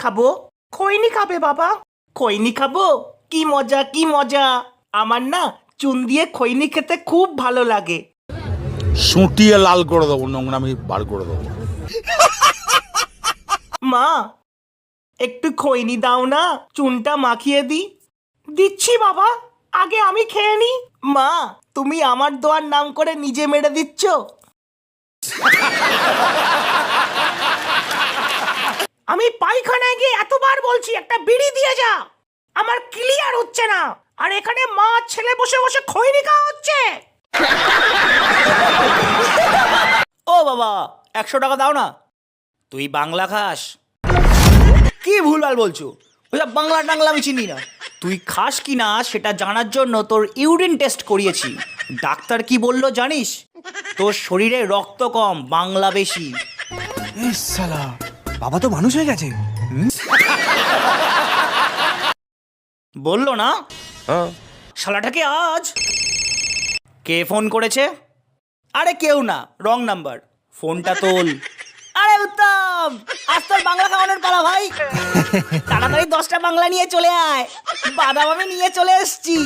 খাবো। খৈনি খাবে বাবা? খৈনি খাবো? কি মজা কি মজা। আমার না চুন দিয়ে খৈনি খেতে খুব ভালো লাগে। সুটিয়ে লাল করে দেবো, নোংরামি বার করে দেবো। মা একটু খৈনি দাও না, চুনটা মাখিয়ে দি। দিচ্ছি বাবা, আগে আমি খেয়ে নি। মা তুমি আমার দোয়ার নাম করে নিজে মেরে দিচ্ছ। আমি পায়খানায় গিয়ে এতবার বলছি একটা বিড়ি দিয়ে যা, আমার ক্লিয়ার হচ্ছে না, আর এখানে মা ছেলে বসে বসে খৈনি খাওয়া হচ্ছে। ও বাবা 100 টাকা দাও না। তুই বাংলা খাস? কি ভুলভাল বলছো, ওইসব বাংলা টাংলা আমি চিনি না। তুই খাস কি না সেটা জানার জন্য তোর ইউরিন টেস্ট করিয়েছি। ডাক্তার কি বললো জানিস? তোর শরীরে রক্ত কম, বাংলা বেশি। সালা বাবা তো মানুষ হয়ে গেছে। বললো না শালাটাকে আজ। কে ফোন করেছে? আরে কেউ না, রং নাম্বার। ফোনটা তোল। আরে উত্তম, আজ তোর বাংলা খাওয়ানোর পালা ভাই। তাড়াতাড়ি 10টা বাংলা নিয়ে চলে আয়, বাদাম আমি নিয়ে চলে এসছি।